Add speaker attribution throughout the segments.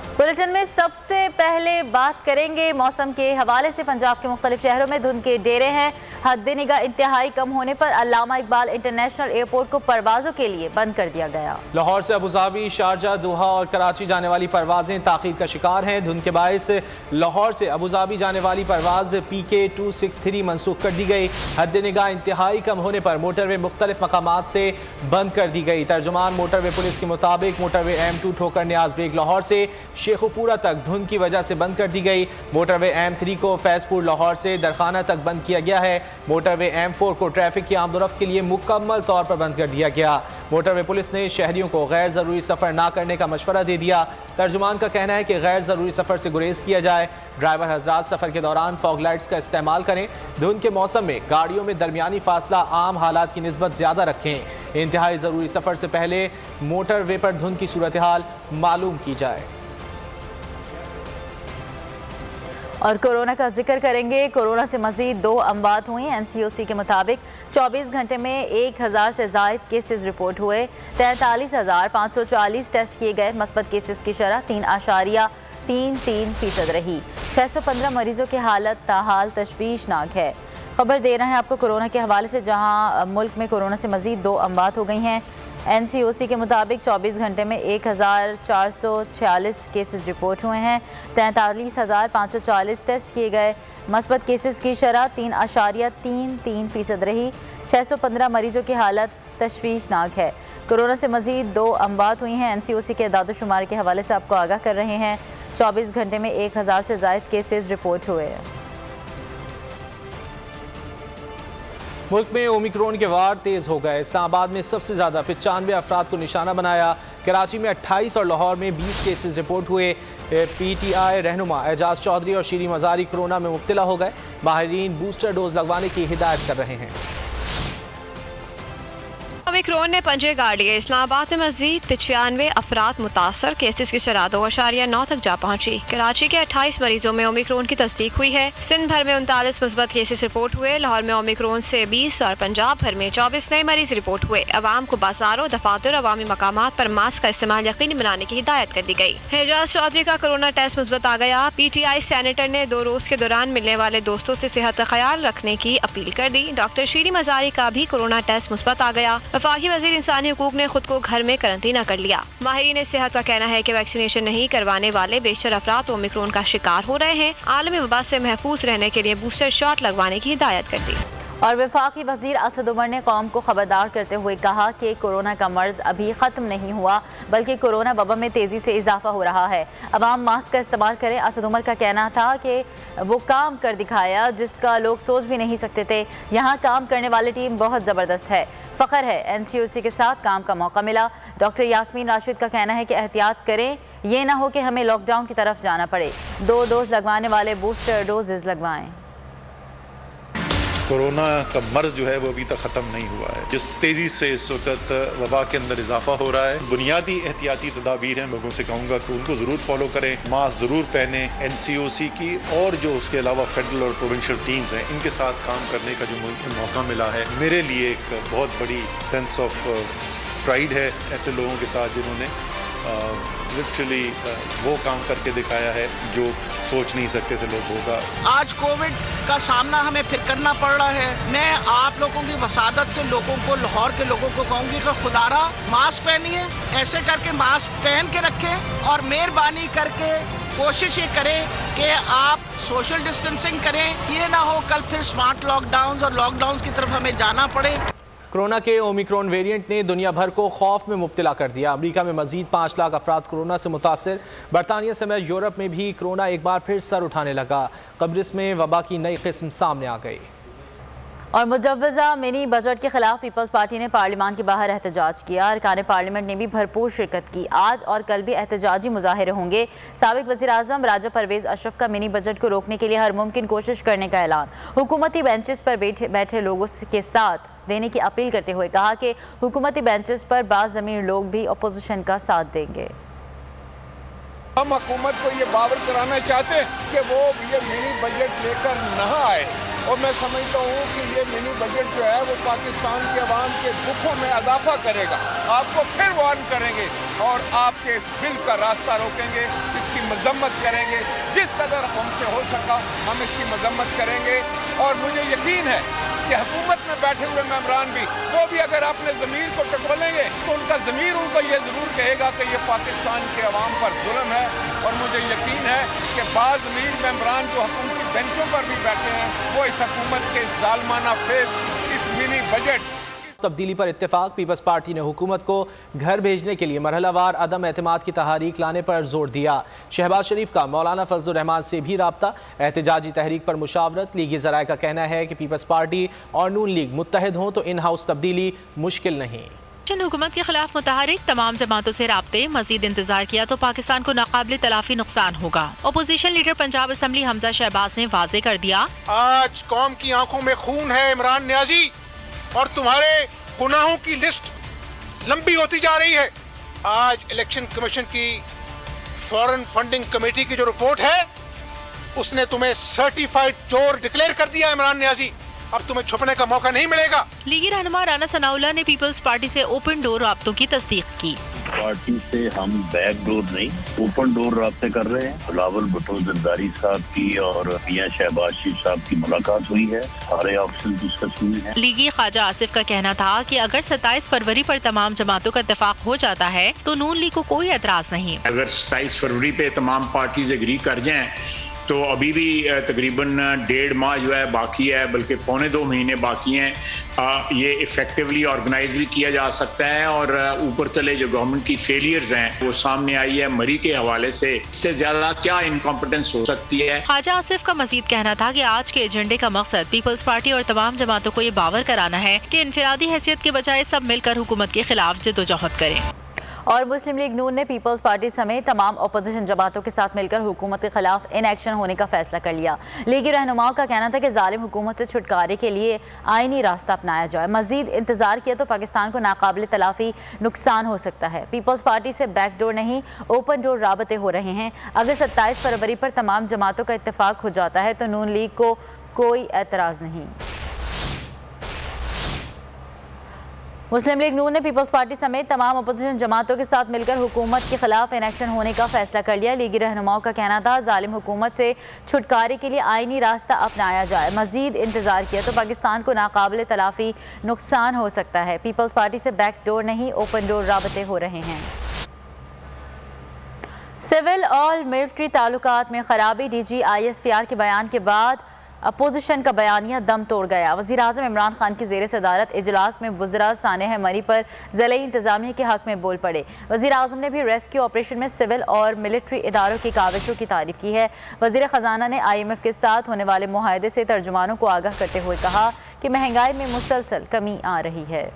Speaker 1: Bulletin में सबसे पहले बात करेंगे मौसम के हवाले से। पंजाब के मुख्तलिफ शहरों में धुंध के डेरे हैं। हद निगाह इंतहाई कम होने पर अल्लामा इकबाल इंटरनेशनल एयरपोर्ट को परवाजों के लिए बंद कर दिया गया।
Speaker 2: लाहौर से अबूधाबी, शारजा, दोहा और कराची जाने वाली परवाजें ताखीर का शिकार हैं। धुंध के बायस लाहौर से अबूधाबी जाने वाली परवाज PK 263 मनसूख कर दी गई। हद निगाह इंतहाई कम होने पर मोटरवे मुख्तलिफ मकामात से बंद कर दी गई। तर्जुमान मोटरवे पुलिस के मुताबिक मोटरवे M2 ठोकर न्याज बेग लाहौर से शेखुपुरा तक धुंध की वजह से बंद कर दी गई। मोटरवे M3 को फैजपुर लाहौर से दरखाना तक बंद किया गया है। मोटरवे M4 को ट्रैफिक की आमदोरफ्त के लिए मुकम्मल तौर पर बंद कर दिया गया। मोटरवे पुलिस ने शहरियों को गैर ज़रूरी सफ़र ना करने का मशवरा दे दिया। तर्जुमान का कहना है कि गैर ज़रूरी सफ़र से गुरेज किया जाए। ड्राइवर हजरात सफ़र के दौरान फॉग लाइट्स का इस्तेमाल करें। धुंध के मौसम में गाड़ियों में दरमियानी फासला आम हालात की निस्बत ज़्यादा रखें। इंतहाई ज़रूरी सफ़र से पहले मोटरवे पर धुंध की सूरत हाल मालूम की जाए।
Speaker 1: और कोरोना का जिक्र करेंगे। कोरोना से मजीद 2 अमवात हुई। NCOC के मुताबिक 24 घंटे में 1000 से ज़ायद केसेस रिपोर्ट हुए। 43,540 टेस्ट किए गए। मस्बत केसेस की शरह 3.33% रही। 615 मरीजों की हालत ताहाल तशवीशनाक है। खबर दे रहे हैं आपको कोरोना के हवाले से, जहां मुल्क में कोरोना से मजीद 2 अमवात हो गई हैं। NCOC के मुताबिक 24 घंटे में 1446 केसेस रिपोर्ट हुए हैं। 43,540 टेस्ट किए गए। मस्बत केसेस की शरह 3.33% रही। 615 मरीजों की हालत तशवीशनाक है। कोरोना से मजीद 2 अमवात हुई हैं। NCOC के एदाद-ओ-शुमार के हवाले से आपको आगाह कर रहे हैं। 24 घंटे में 1000 से ज़ायद केसेस रिपोर्ट हुए हैं।
Speaker 2: मुल्क में ओमिक्रॉन के वार तेज़ हो गए। इस्लामाबाद में सबसे ज़्यादा 95 अफराद को निशाना बनाया। कराची में 28 और लाहौर में 20 केसेस रिपोर्ट हुए। PTI रहनुमा एजाज चौधरी और शीरी मजारी कोरोना में मुब्तला हो गए। माहिरीन बूस्टर डोज लगवाने की हिदायत कर रहे हैं।
Speaker 3: ओमिक्रॉन ने पंजे गाड़ लिए। इस्लामाबाद में मजीद 95 अफराद मुतासर। केसेस की शरह 2.9 तक जा पहुंची। कराची के 28 मरीजों में ओमिक्रॉन की तस्दीक हुई है। सिंध भर में 39 मुस्बत केसेस रिपोर्ट हुए। लाहौर में ओमिक्रॉन से 20 और पंजाब भर में 24 नए मरीज रिपोर्ट हुए। अवाम को बाजारों, दफातर, अवामी मकामात पर मास्क का इस्तेमाल यकीनी बनाने की हिदायत कर दी गई। एजाज चौधरी का कोरोना टेस्ट मुस्बत आ गया। PTI सेनेटर ने 2 रोज के दौरान मिलने वाले दोस्तों से सेहत का ख्याल रखने की अपील कर दी। डॉक्टर शीरी मजारी का भी कोरोना टेस्ट मुस्बत आ गया। वफाकी वजीर इंसानी हुकूक ने खुद को घर में करंतना कर लिया। माहिरीन सेहत का कहना है कि वैक्सीनेशन नहीं करवाने वाले बेशतर अफराद ओमिक्रॉन का शिकार हो रहे हैं। आलमी वबा से महफूज रहने के लिए बूस्टर शॉट लगवाने की हिदायत कर दी।
Speaker 1: और वफाकी वजीर असद उमर ने कौम को खबरदार करते हुए कहा कि कोरोना का मर्ज अभी ख़त्म नहीं हुआ, बल्कि कोरोना वबा में तेज़ी से इजाफा हो रहा है। अवाम मास्क का इस्तेमाल करें। असद उमर का कहना था कि वो काम कर दिखाया जिसका लोग सोच भी नहीं सकते थे। यहाँ काम करने वाली टीम बहुत ज़बरदस्त है। फ़ख्र है NCOC के साथ काम का मौका मिला। डॉक्टर यास्मीन राशिद का कहना है कि एहतियात करें, ये ना हो कि हमें लॉकडाउन की तरफ जाना पड़े। 2 डोज लगवाने वाले बूस्टर डोजेज लगवाएं।
Speaker 4: कोरोना का मर्ज जो है वो अभी तक ख़त्म नहीं हुआ है। जिस तेज़ी से इस वक्त वबा के अंदर इजाफा हो रहा है, बुनियादी एहतियाती तदाबीर हैं। लोगों से कहूँगा कि उनको ज़रूर फॉलो करें, मास्क ज़रूर पहने। NCOC की और जो उसके अलावा फेडरल और प्रोविंशियल टीम्स हैं, इनके साथ काम करने का जो मुझे मौका मिला है, मेरे लिए एक बहुत बड़ी सेंस ऑफ प्राइड है ऐसे लोगों के साथ जिन्होंने लिटरली वो काम करके दिखाया है जो सोच नहीं सकते थे लोग होगा।
Speaker 5: आज कोविड का सामना हमें फिर करना पड़ रहा है। मैं आप लोगों की वसादत से लोगों को, लाहौर के लोगों को कहूँगी कि खुदारा मास्क पहनिए। ऐसे करके मास्क पहन के रखें और मेहरबानी करके कोशिश ये करें कि आप सोशल डिस्टेंसिंग करें। ये ना हो कल फिर स्मार्ट लॉकडाउन और लॉकडाउन की तरफ हमें जाना पड़े।
Speaker 2: कोरोना के ओमिक्रॉन वेरिएंट ने दुनिया भर को खौफ में मुब्तला कर दिया। अमेरिका में मजीद 5 लाख अफराद कोरोना से मुतासर। बरतानिया समेत यूरोप में भी कोरोना एक बार फिर सर उठाने लगा। कब्रिस में वबा की नई किस्म सामने आ गई।
Speaker 1: और मुजव्वज़ा मिनी बजट के खिलाफ पीपल्स पार्टी ने पार्लियामान के बाहर एहतजाज किया। अरकान पार्लियामेंट ने भी भरपूर शिरकत की। आज और कल भी एहतजाजी मुजाहिरे होंगे। साबिक वज़ीर आज़म राजा परवेज़ अशरफ का मिनी बजट को रोकने के लिए हर मुमकिन कोशिश करने का ऐलान। हुकूमती बेंचेस पर बैठे लोगों के साथ देने की अपील करते हुए कहा कि हुकूमती बेंचेस पर बाज़ ज़मीर लोग भी अपोजिशन का साथ देंगे।
Speaker 6: हम हुकूमत को ये बावर कराना चाहते हैं कि वो ये मिनी बजट लेकर न आए। और मैं समझता हूँ कि ये मिनी बजट जो है वो पाकिस्तान के अवाम के दुखों में इजाफा करेगा। आपको फिर वार्न करेंगे और आपके इस बिल का रास्ता रोकेंगे, इसकी मजम्मत करेंगे। जिस कदर हमसे हो सका हम इसकी मजम्मत करेंगे। और मुझे यकीन है कि हुकूमत में बैठे हुए मेंबरान भी, वो भी अगर अपने ज़मीर को टटोलेंगे तो उनका ज़मीर उनको ये ज़रूर कहेगा कि ये पाकिस्तान के अवाम पर जुल्म है। और मुझे यकीन है कि बाज़ अमीर मेंबरान जो हुकूमती बेंचों पर भी बैठे हैं, वो इस हुकूमत के इस जालमाना फेज, इस मिनी बजट
Speaker 2: तब्दीली पर इत्तेफाक। पीपल्स पार्टी ने हुकूमत को घर भेजने के लिए मरहलावार अदम एतमाद की तहरीक लाने पर जोर दिया। शहबाज शरीफ का मौलाना फजलुर रहमान से भी राब्ता। एहतजाजी तहरीक पर मुशावरत। लीगी ज़राए का कहना है कि पीपल्स पार्टी और नून लीग मुत्तहिद हों तो इन हाउस तब्दीली मुश्किल नहीं।
Speaker 7: हुकूमत के खिलाफ मुतहरिक तमाम जमातों से राब्ते। मजीद इंतजार किया तो पाकिस्तान को नाकाबिल तलाफी नुकसान होगा। Opposition leader Punjab assembly Hamza Shehbaz ने वाजे कर दिया,
Speaker 8: आज कौम की आंखों में खून है इमरान नियाजी, और तुम्हारे गुनाहों की लिस्ट लंबी होती जा रही है। आज इलेक्शन कमीशन की फॉरेन फंडिंग कमेटी की जो रिपोर्ट है, उसने तुम्हें सर्टिफाइड चोर डिक्लेयर कर दिया इमरान नियाजी। अब तुम्हें छुपने का मौका नहीं मिलेगा।
Speaker 7: लीगी रहनुमा राना सनाउल्लाह ने पीपल्स पार्टी से ओपन डोर राब्तों की तस्दीक की।
Speaker 9: पार्टी से हम बैक डोर नहीं, ओपन डोर राब्ते कर रहे हैं। बिलावल भुट्टो जरदारी साहब की और मियां शहबाज शरीफ साहब की मुलाकात हुई है, सारे ऑप्शन डिस्कस हुए हैं।
Speaker 7: लीगी ख्वाजा आसिफ का कहना था कि अगर 27 फरवरी पर तमाम जमातों का इत्तेफाक हो जाता है तो नून लीग को कोई एतराज नहीं।
Speaker 10: अगर 27 फरवरी पे तमाम पार्टीज एग्री कर जाएं तो अभी भी तकरीबन 1.5 माह जो है बाकी है, बल्कि 1.25 महीने बाकी हैं। ये इफेक्टिवली ऑर्गेनाइज भी किया जा सकता है और ऊपर चले जो गवर्नमेंट की फेलियर्स हैं वो सामने आई है मरी के हवाले से। इससे ज्यादा क्या इनकॉम्पिटेंस हो सकती है।
Speaker 7: ख्वाजा आसिफ का मजीद कहना था कि आज के एजेंडे का मकसद पीपल्स पार्टी और तमाम जमातों को ये बावर कराना है कि इनफरादी हैसियत के बजाय सब मिलकर हुकूमत के खिलाफ जद्दोजहद करें।
Speaker 1: और मुस्लिम लीग नून ने पीपल्स पार्टी समेत तमाम अपोजिशन जमातों के साथ मिलकर हुकूमत के खिलाफ इन एक्शन होने का फैसला कर लिया। लीगी रहनुमाओं का कहना था कि जालिम हुकूमत से छुटकारे के लिए आईनी रास्ता अपनाया जाए। मजीद इंतजार किया तो पाकिस्तान को नाकाबिल तलाफी नुकसान हो सकता है। पीपल्स पार्टी से बैक डोर नहीं, ओपन डोर राबते हो रहे हैं। अगर 27 फरवरी पर तमाम जमातों का इत्तेफाक हो जाता है तो नून लीग को कोई एतराज नहीं। मुस्लिम लीग नून ने पीपल्स पार्टी समेत तमाम अपोजिशन जमातों के साथ मिलकर हुकूमत के खिलाफ इन एक्शन होने का फैसला कर लिया। लीगी रहनुमाओं का कहना था जालिम हुकूमत से छुटकारे के लिए आईनी रास्ता अपनाया जाए। मजीद इंतजार किया तो पाकिस्तान को नाकाबिल तलाफी नुकसान हो सकता है। पीपल्स पार्टी से बैक डोर नहीं, ओपन डोर राबते हो रहे हैं। सिविल और मिलिट्री ताल्लुकात में खराबी। DG ISPR के बयान के बाद अपोजिशन का बयानिया दम तोड़ गया। वज़ीर आज़म इमरान खान की ज़ेर सदारत इजलास में वज़रा सानेह मरी पर ज़िले इंतज़ामिया के हक़ में बोल पड़े। वज़ीर आज़म ने भी रेस्क्यू ऑपरेशन में सिविल और मिलिट्री इदारों की काविशों की तारीफ़ की है। वज़ीर ख़जाना ने IMF के साथ होने वाले मुआहदे से तर्जुमानों को आगाह करते हुए कहा कि महंगाई में मुसलसल कमी आ रही है।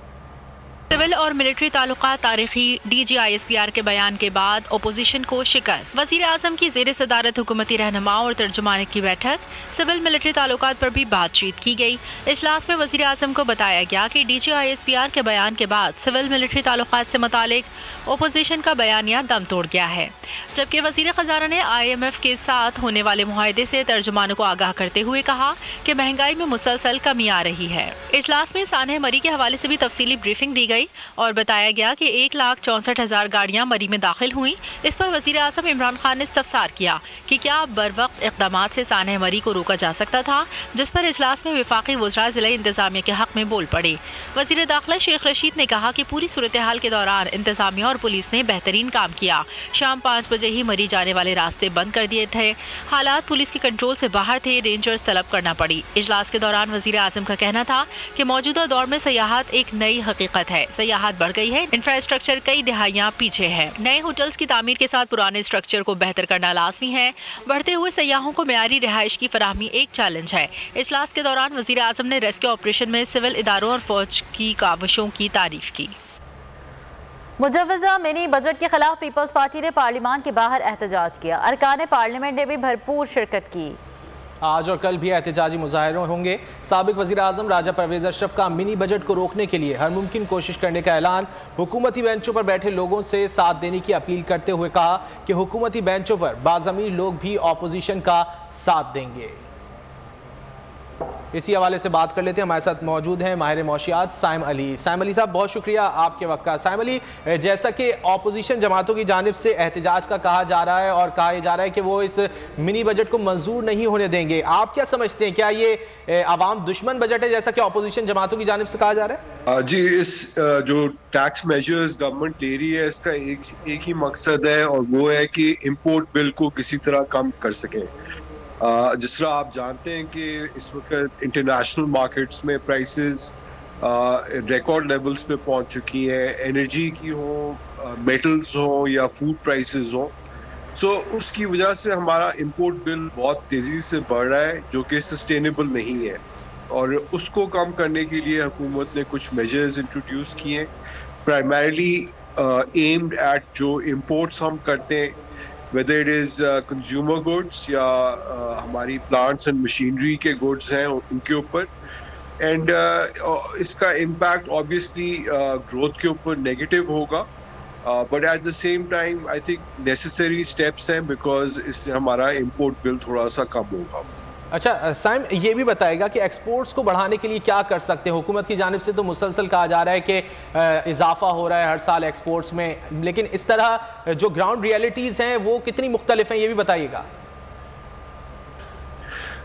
Speaker 7: सिविल और मिलिट्री ताल्लुकात तारीखी। DG ISPR के बयान के बाद अपोजिशन को शिकस्त। वज़ीर आज़म की ज़ेर सदारत हुकूमती रहनुमाओं और तर्जुमान की बैठक। सिविल मिलिट्री ताल्लुकात पर भी बातचीत की गई। इजलास में वज़ीर आज़म को बताया गया कि DG ISPR के बयान के बाद सिविल मिलिट्री ताल्लुकात से मुतालिक अपोजिशन का बयानिया दम तोड़ गया है, जबकि वज़ीर ख़जाना ने IMF के साथ होने वाले मुआहदे से तर्जुमानों को आगाह करते हुए कहा कि महंगाई में मुसलसल कमी आ रही है। इजलास में सानेह मरी के हवाले से भी तफसीली ब्रीफिंग दी गई और बताया गया कि 1,64,000 गाड़ियां मरी में दाखिल हुई। इस पर वज़ीर आज़म इमरान खान ने इस्तफसार किया कि क्या बर वक्त इक़दामात से सानेह मरी को रोका जा सकता था, जिस पर इजलास में वफाकी वज़रा ज़िला इंतज़ामिया के हक़ में बोल पड़े। वज़ीर दाखिला शेख रशीद ने कहा कि पूरी सूरत हाल के दौरान इंतज़ामिया और पुलिस ने बेहतरीन काम किया। शाम 5 बजे ही मरी जाने वाले रास्ते बंद कर दिए थे। हालात पुलिस के कंट्रोल से बाहर थे, रेंजर्स तलब करना पड़ी। इजलास के दौरान वज़ीर आज़म का कहना था कि मौजूदा दौर में सयाहत एक नई हकीकत है। सयाहत बढ़ गई है, इंफ्रास्ट्रक्चर कई दिहाइयां पीछे है। नए होटल्स की तामीर के साथ पुराने स्ट्रक्चर को बेहतर करना लाजमी है। बढ़ते हुए सयाहों को मेयारी रिहाइश की फराहमी एक चैलेंज है। इजलास के दौरान वज़ीर आज़म ने रेस्क्यू ऑपरेशन में सिविल इदारों और फौज की काविशों की तारीफ की।
Speaker 1: मुजव्वज़ा मिनी बजट के खिलाफ पीपल्स पार्टी ने पार्लियामान के बाहर एहतजाज किया। अरकान पार्लियामेंट ने भी भरपूर शिरकत की।
Speaker 2: आज और कल भी एहतजाजी मुजाहरे होंगे। साबिक वज़ीर आज़म राजा परवेज़ अशरफ का मिनी बजट को रोकने के लिए हर मुमकिन कोशिश करने का ऐलान। हुकूमती बेंचों पर बैठे लोगों से साथ देने की अपील करते हुए कहा कि हुकूमती बेंचों पर बाज़मीर लोग भी अपोजिशन का साथ देंगे। इसी हवाले से बात कर लेते हैं। हमारे साथ मौजूद हैं माहिर मौशियात साइम अली। साइम अली साहब, बहुत शुक्रिया आपके वक्त का। साइम अली, जैसा कि अपोजिशन जमातों की जानिब से एहतजाज का कहा जा रहा है और कहा जा रहा है कि वो इस मिनी बजट को मंजूर नहीं होने देंगे, आप क्या समझते हैं, क्या ये आवाम दुश्मन बजट है जैसा कि अपोजिशन जमातों की जानिब से कहा जा रहा है?
Speaker 11: जी, इस जो टैक्स मेजर्स गवर्नमेंट ले रही है इसका एक ही मकसद है और वो है कि इम्पोर्ट बिल को किसी तरह कम कर सकें। जिस तरह आप जानते हैं कि इस वक्त इंटरनेशनल मार्केट्स में प्राइसेस रिकॉर्ड लेवल्स पे पहुंच चुकी हैं, एनर्जी की हो, मेटल्स हो या फूड प्राइसेस हो। सो उसकी वजह से हमारा इंपोर्ट बिल बहुत तेज़ी से बढ़ रहा है जो कि सस्टेनेबल नहीं है और उसको कम करने के लिए हुकूमत ने कुछ मेजर्स इंट्रोड्यूस किए, प्राइमरीली एम्ड एट जो इंपोर्ट्स हम करते हैं, whether it is consumer goods या हमारी plants and machinery के goods हैं उनके ऊपर, and इसका impact obviously growth के ऊपर negative होगा, but at the same time I think necessary steps हैं because इससे हमारा import bill थोड़ा सा कम होगा।
Speaker 2: अच्छा साइम, ये भी बताएगा कि एक्सपोर्ट्स को बढ़ाने के लिए क्या कर सकते हैं? हुकूमत की जानिब से तो मुसलसल कहा जा रहा है कि इजाफा हो रहा है हर साल एक्सपोर्ट्स में, लेकिन इस तरह जो ग्राउंड रियलिटीज़ हैं वो कितनी मुख्तलिफ हैं, ये भी बताइएगा।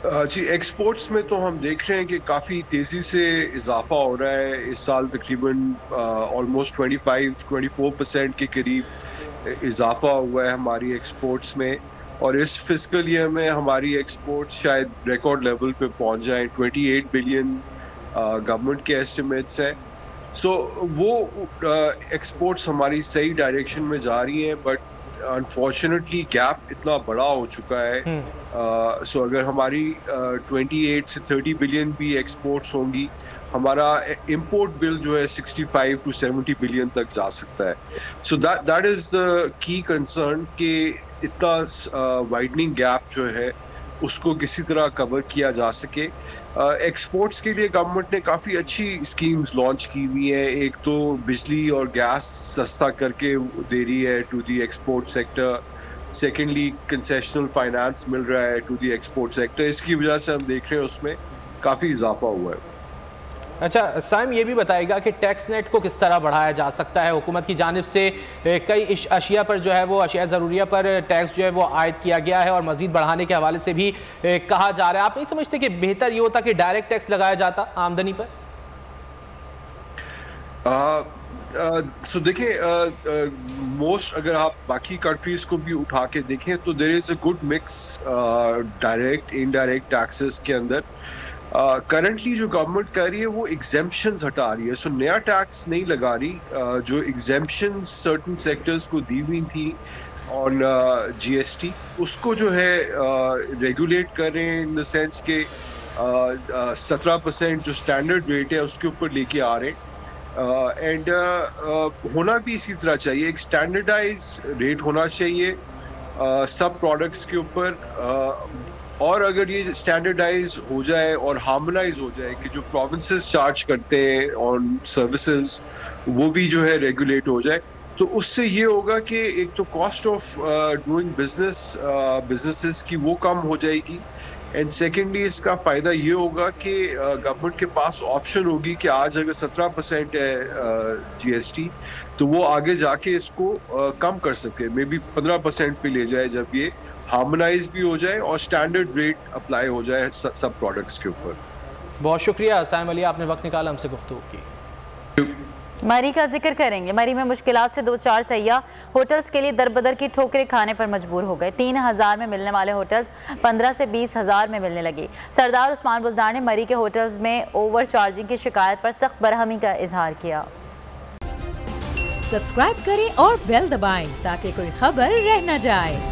Speaker 11: जी, एक्सपोर्ट्स में तो हम देख रहे हैं कि काफ़ी तेज़ी से इजाफा हो रहा है। इस साल तकरीबन ऑलमोस्ट 25-24% के करीब इजाफा हुआ है हमारी एक्सपोर्ट्स में और इस फिस्कल ईयर में हमारी एक्सपोर्ट शायद रिकॉर्ड लेवल पे पहुंच जाए। 28 बिलियन गवर्नमेंट के एस्टिमेट्स हैं। सो वो एक्सपोर्ट्स हमारी सही डायरेक्शन में जा रही हैं, बट अनफॉर्चुनेटली गैप इतना बड़ा हो चुका है। सो अगर हमारी 28 से 30 बिलियन भी एक्सपोर्ट्स होंगी, हमारा इंपोर्ट बिल जो है 65 to 70 बिलियन तक जा सकता है। So that is the key concern कि इतना वाइडनिंग गैप जो है उसको किसी तरह कवर किया जा सके। एक्सपोर्ट्स के लिए गवर्नमेंट ने काफ़ी अच्छी स्कीम्स लॉन्च की हुई है। एक तो बिजली और गैस सस्ता करके दे रही है to the export sector, secondly concessional finance मिल रहा है टू दी एक्सपोर्ट सेक्टर। इसकी वजह से हम देख रहे हैं उसमें काफ़ी इजाफा हुआ है।
Speaker 2: अच्छा साइम, ये भी बताएगा कि टैक्स नेट को किस तरह बढ़ाया जा सकता है? हुकूमत की जानिब से कई अशिया पर जो है वो अशिया ज़रूरिया पर टैक्स जो है वो आयद किया गया है और मज़ीद बढ़ाने के हवाले से भी कहा जा रहा है। आप नहीं समझते कि बेहतर ये होता कि डायरेक्ट टैक्स लगाया जाता आमदनी पर?
Speaker 11: सो देखिए, मोस्ट अगर आप बाकी कंट्रीज़ को भी उठा के देखें तो there is a good mix direct indirect taxes के अंदर। करंटली जो गवर्नमेंट कर रही है वो एग्जेम्पशंस हटा रही है। सो नया टैक्स नहीं लगा रही। जो एग्जेम्पशंस सर्टन सेक्टर्स को दी हुई थी ऑन GST, उसको जो है रेगुलेट कर रहे हैं इन द सेंस के 17% जो स्टैंडर्ड रेट है उसके ऊपर लेके आ रहे हैं। एंड होना भी इसी तरह चाहिए, एक स्टैंडर्डाइज रेट होना चाहिए सब प्रोडक्ट्स के ऊपर। और अगर ये स्टैंडर्डाइज हो जाए और हार्मोनाइज हो जाए कि जो प्रोविंसेस चार्ज करते हैं ऑन सर्विसेज वो भी जो है रेगुलेट हो जाए, तो उससे ये होगा कि एक तो कॉस्ट ऑफ डूइंग बिजनेसेस की वो कम हो जाएगी, एंड सेकेंडली इसका फ़ायदा ये होगा कि गवर्नमेंट के पास ऑप्शन होगी कि आज अगर 17% है GST तो वो आगे जाके इसको कम कर सके, मे बी 15% पे ले जाए जब ये हार्मोनाइज भी हो जाए और स्टैंडर्ड रेट अप्लाई हो जाए सब प्रोडक्ट्स के ऊपर।
Speaker 2: बहुत शुक्रिया साइम अली, आपने वक्त निकाला हमसे गुफ्तगू की।
Speaker 1: मरी का जिक्र करेंगे। मरी में मुश्किलात से 2-4 सैयाह होटल्स के लिए दरबदर की ठोकरें खाने पर मजबूर हो गए। 3000 में मिलने वाले होटल्स 15 से 20,000 में मिलने लगे। सरदार उस्मान बुज़दार ने मरी के होटल्स में ओवर चार्जिंग की शिकायत पर सख्त बरहमी का इजहार किया।
Speaker 12: सब्सक्राइब करें और बेल दबाएं ताकि कोई खबर रह न जाए।